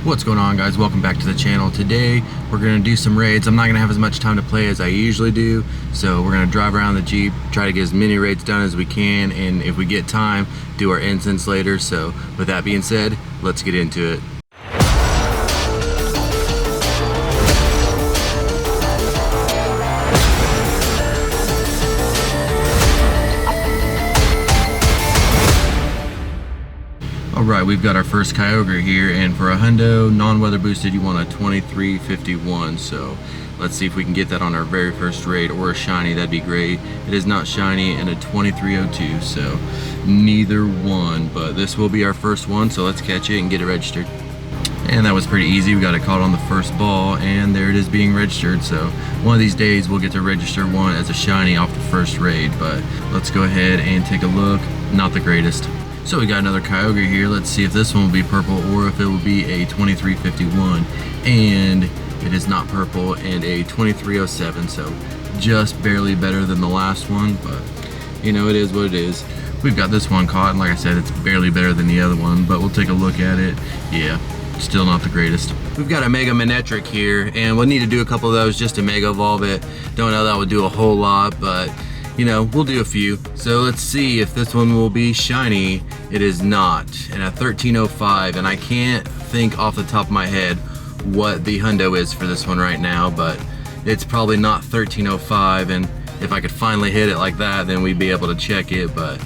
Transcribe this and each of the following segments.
What's going on, guys? Welcome back to the channel. Today we're gonna do some raids. I'm not gonna have as much time to play as I usually do, so we're gonna drive around the Jeep, try to get as many raids done as we can, and if we get time, do our incense later. So with that being said, let's get into it. Alright, we've got our first Kyogre here, and for a hundo, non-weather boosted, you want a 2351, so let's see if we can get that on our very first raid, or a shiny, that'd be great. It is not shiny, and a 2302, so neither one, but this will be our first one, so let's catch it and get it registered. And that was pretty easy. We got it caught on the first ball, and there it is being registered. So one of these days we'll get to register one as a shiny off the first raid, but let's go ahead and take a look. Not the greatest. So we got another Kyogre here. Let's see if this one will be purple or if it will be a 2351. And it is not purple, and a 2307, so just barely better than the last one, but you know, it is what it is. We've got this one caught, and like I said, it's barely better than the other one, but we'll take a look at it. Yeah, still not the greatest. We've got a Mega Manectric here, and we'll need to do a couple of those just to Mega Evolve it. Don't know that would do a whole lot, but you know, we'll do a few. So let's see if this one will be shiny. It is not, and a 1305, and I can't think off the top of my head what the hundo is for this one right now, but it's probably not 1305, and if I could finally hit it like that, then we'd be able to check it. But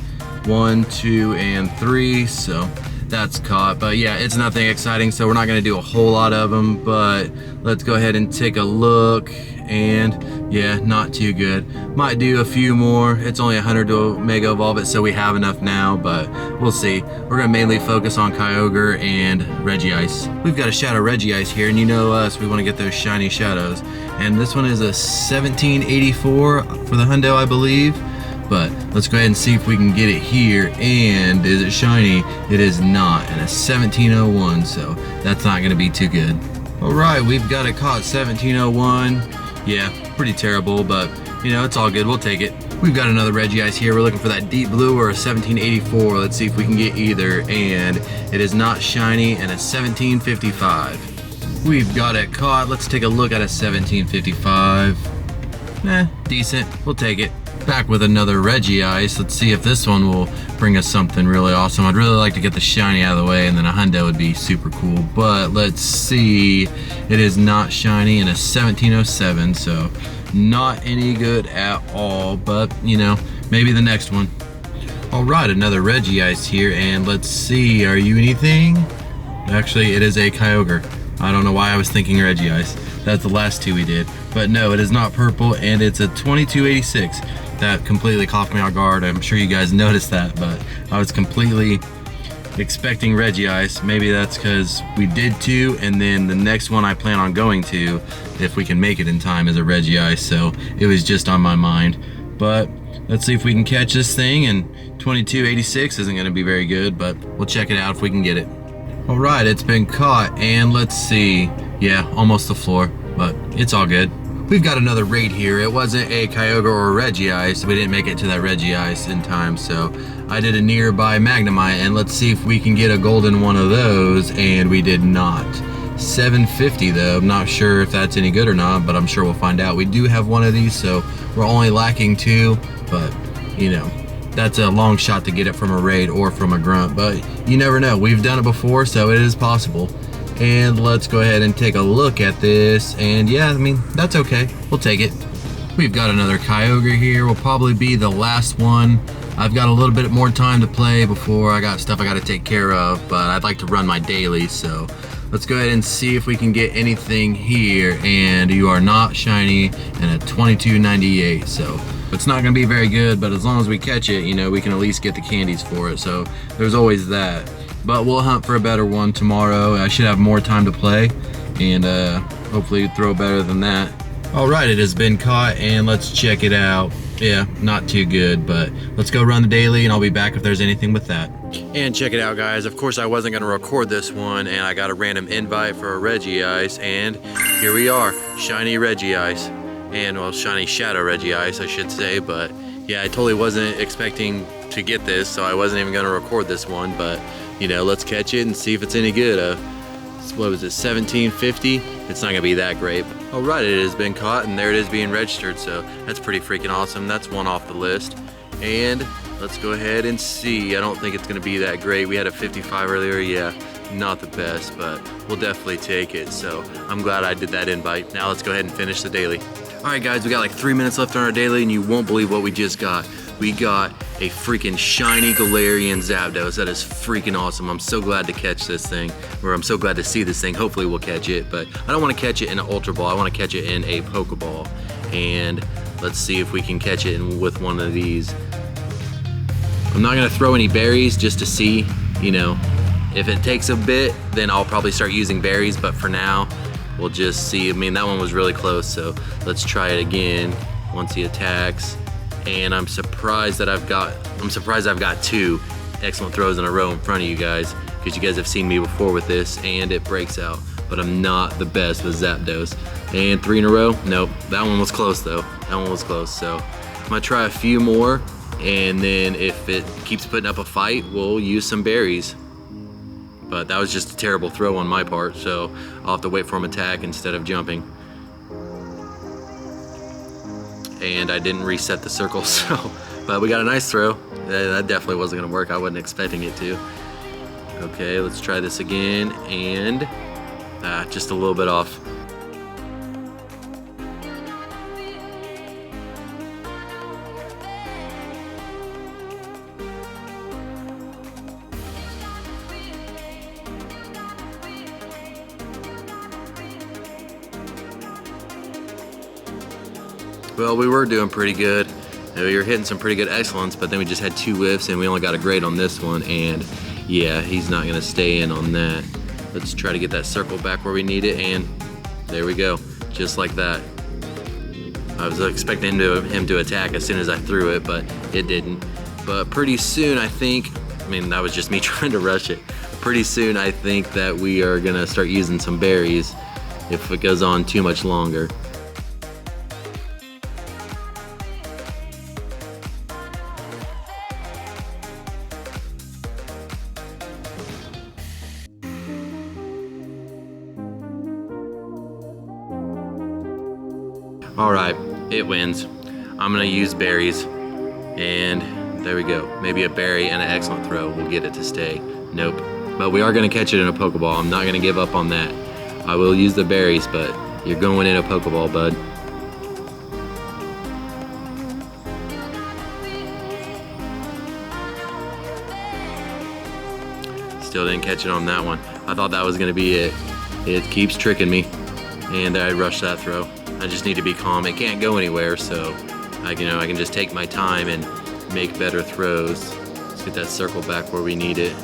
1, 2, and 3, so that's caught. But yeah, it's nothing exciting, so we're not going to do a whole lot of them, but let's go ahead and take a look. And yeah, not too good. Might do a few more. It's only 100 to Mega Evolve it, so we have enough now, but we'll see. We're gonna mainly focus on Kyogre and Regice. We've got a Shadow Regice here, and you know us, we want to get those shiny shadows. And this one is a 1784 for the hundo, I believe. But let's go ahead and see if we can get it here. And is it shiny? It is not, and a 1701, so that's not gonna be too good. Alright, we've got it caught, 1701. Yeah, pretty terrible, but you know, it's all good. We'll take it. We've got another Regice here. We're looking for that deep blue or a 1784. Let's see if we can get either. And it is not shiny, and a 1755. We've got it caught. Let's take a look at a 1755. Decent. We'll take it. Back with another Regice. Let's see if this one will bring us something really awesome. I'd really like to get the shiny out of the way, and then a hundo would be super cool, but let's see. It is not shiny, and a 1707, so not any good at all, but you know, maybe the next one. Alright, another Regice here, and let's see, are you anything? Actually, it is a Kyogre. I don't know why I was thinking Regice. That's the last two we did, but no, it is not purple, and it's a 2286. That completely caught me off guard. I'm sure you guys noticed that, but I was completely expecting Regice. Maybe that's because we did two, and then the next one I plan on going to, if we can make it in time, is a Regice, so it was just on my mind. But let's see if we can catch this thing, and 2286 isn't going to be very good, but we'll check it out if we can get it. Alright, it's been caught, and let's see. Yeah, almost the floor, but it's all good. We've got another raid here. It wasn't a Kyogre or a Regice. We didn't make it to that Regice in time, so I did a nearby Magnemite, and let's see if we can get a golden one of those, and we did not. 750 though. I'm not sure if that's any good or not, but I'm sure we'll find out. We do have one of these, so we're only lacking 2, but you know, that's a long shot to get it from a raid or from a grunt, but you never know. We've done it before, so it is possible. And let's go ahead and take a look at this, and yeah, I mean, that's okay. We'll take it. We've got another Kyogre here. Will probably be the last one. I've got a little bit more time to play before I got stuff I got to take care of, but I'd like to run my daily, so let's go ahead and see if we can get anything here. And you are not shiny, and a 2298, so it's not going to be very good, but as long as we catch it, you know, we can at least get the candies for it, so there's always that. But we'll hunt for a better one tomorrow. I should have more time to play, and hopefully throw better than that. Alright, it has been caught, and let's check it out. Yeah, not too good, but let's go run the daily, and I'll be back if there's anything with that. And check it out, guys. Of course, I wasn't going to record this one, and I got a random invite for a Regice, and here we are, shiny Regice. And, well, shiny Shadow Regice, I should say, but yeah, I totally wasn't expecting to get this, so I wasn't even going to record this one, but you know, let's catch it and see if it's any good. what was it, 1750? It's not gonna be that great. All right, it has been caught, and there it is being registered, so that's pretty freaking awesome. That's one off the list. And let's go ahead and see. I don't think it's gonna be that great. We had a 55 earlier, yeah, not the best, but we'll definitely take it. So I'm glad I did that invite. Now let's go ahead and finish the daily. All right, guys, we got like 3 minutes left on our daily, and you won't believe what we just got. We got a freaking shiny Galarian Zapdos. That is freaking awesome. I'm so glad to catch this thing, or I'm so glad to see this thing. Hopefully we'll catch it, but I don't want to catch it in an Ultra Ball. I want to catch it in a Pokeball. And let's see if we can catch it with one of these. I'm not gonna throw any berries just to see, you know, if it takes a bit, then I'll probably start using berries, but for now, we'll just see. I mean, that one was really close, so let's try it again once he attacks. And I'm surprised I've got 2 excellent throws in a row in front of you guys, because you guys have seen me before with this, and it breaks out. But I'm not the best with Zapdos. And 3 in a row? Nope. That one was close though. That one was close. So I'm gonna try a few more, and then if it keeps putting up a fight, we'll use some berries. But that was just a terrible throw on my part, so I'll have to wait for him to attack instead of jumping. And I didn't reset the circle, so, but we got a nice throw. That definitely wasn't gonna work. I wasn't expecting it to. Okay, let's try this again, and just a little bit off. Well, we were doing pretty good. We were hitting some pretty good excellence, but then we just had 2 whiffs, and we only got a grade on this one, and yeah, he's not gonna stay in on that. Let's try to get that circle back where we need it, and there we go, just like that. I was expecting him to attack as soon as I threw it, but it didn't. But pretty soon, I think, I mean, that was just me trying to rush it. Pretty soon, I think that we are gonna start using some berries if it goes on too much longer. All right, it wins. I'm gonna use berries, and there we go. Maybe a berry and an excellent throw will get it to stay. Nope, but we are gonna catch it in a Pokeball. I'm not gonna give up on that. I will use the berries, but you're going in a Pokeball, bud. Still didn't catch it on that one. I thought that was gonna be it. It keeps tricking me, and I rushed that throw. I just need to be calm. It can't go anywhere, so I can just take my time and make better throws. Let's get that circle back where we need it.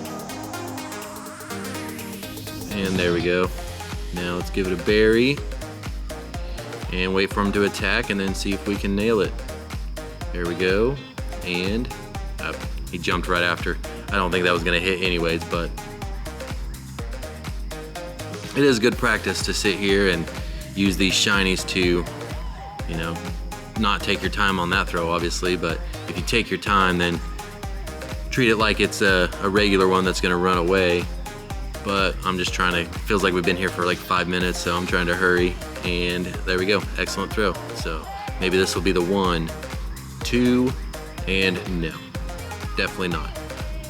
And there we go. Now let's give it a berry and wait for him to attack, and then see if we can nail it. There we go. And he jumped right after. I don't think that was gonna hit anyways, but it is good practice to sit here and use these shinies to, you know, not take your time on that throw, obviously, but if you take your time, then treat it like it's a regular one that's gonna run away. But I'm just trying to, feels like we've been here for like 5 minutes, so I'm trying to hurry, and there we go, excellent throw. So maybe this will be the 1, 2, and no, definitely not.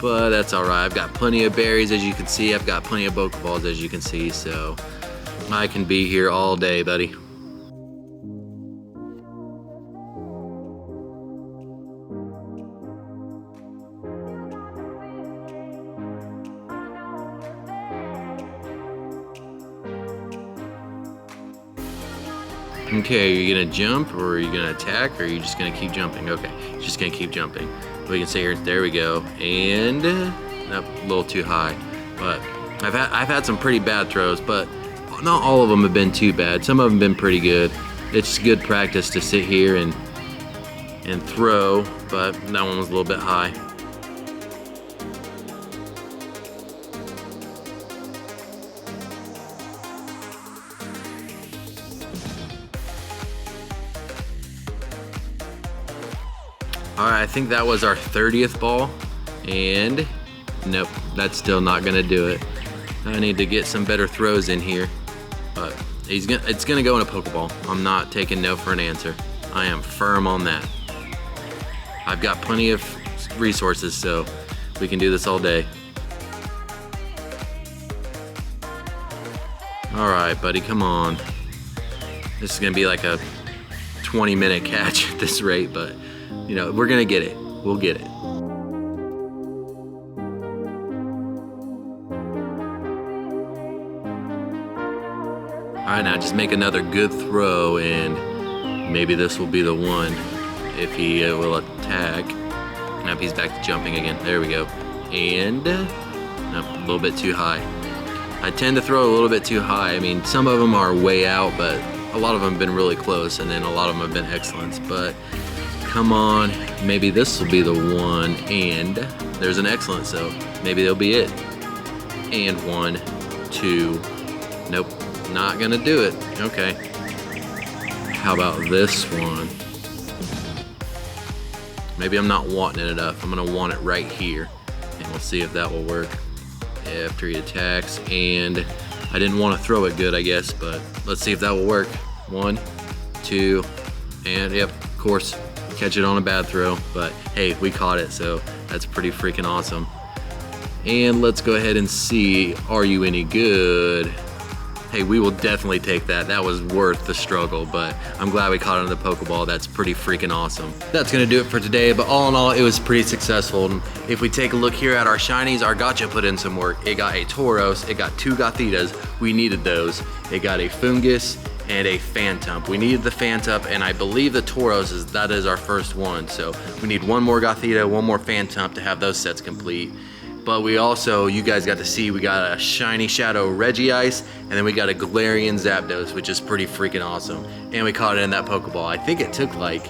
But that's all right, I've got plenty of berries, as you can see. I've got plenty of Pokeballs, as you can see, so I can be here all day, buddy. Okay, are you gonna jump, or are you gonna attack, or are you just gonna keep jumping? Okay, just gonna keep jumping. We can see here, there we go, and nope, a little too high. But I've had some pretty bad throws, but not all of them have been too bad. Some of them have been pretty good. It's good practice to sit here and throw, but that one was a little bit high. All right, I think that was our 30th ball, and nope, that's still not gonna do it. I need to get some better throws in here, but it's gonna go in a Pokeball. I'm not taking no for an answer. I am firm on that. I've got plenty of resources, so we can do this all day. All right, buddy, come on. This is gonna be like a 20-minute catch at this rate, but you know, we're gonna get it. We'll get it. All right, now just make another good throw, and maybe this will be the one if he will attack. Nope, he's back to jumping again. There we go. And nope, a little bit too high. I tend to throw a little bit too high. I mean, some of them are way out, but a lot of them have been really close, and then a lot of them have been excellence. But come on, maybe this will be the one, and there's an excellent, so maybe that'll be it. And 1, 2, nope, not gonna do it. Okay. How about this one? Maybe I'm not wanting it enough. I'm gonna want it right here, and we'll see if that will work. After he attacks, and I didn't want to throw it good, I guess, but let's see if that will work. 1, 2, and yep, of course, catch it on a bad throw, but hey, we caught it, so that's pretty freaking awesome. And let's go ahead and see, are you any good? Hey, we will definitely take that. That was worth the struggle, but I'm glad we caught it in the Pokeball. That's pretty freaking awesome. That's gonna do it for today, but all in all, it was pretty successful. And if we take a look here at our shinies, our Gacha put in some work. It got a Tauros, it got 2 Gothitas. We needed those. It got a Fungus and a Phantump. We needed the Phantump, and I believe the Tauros that is our first one. So we need 1 more Gothita, 1 more Phantump to have those sets complete. But we also, you guys got to see, we got a Shiny Shadow Regice, and then we got a Galarian Zapdos, which is pretty freaking awesome. And we caught it in that Pokeball. I think it took like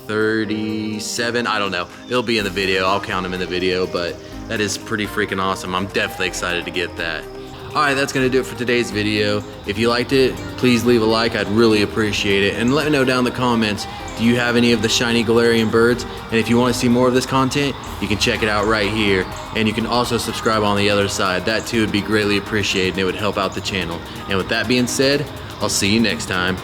37, I don't know. It'll be in the video, I'll count them in the video, but that is pretty freaking awesome. I'm definitely excited to get that. Alright, that's going to do it for today's video. If you liked it, please leave a like, I'd really appreciate it. And let me know down in the comments, do you have any of the shiny Galarian birds? And if you want to see more of this content, you can check it out right here. And you can also subscribe on the other side. That too would be greatly appreciated, and it would help out the channel. And with that being said, I'll see you next time.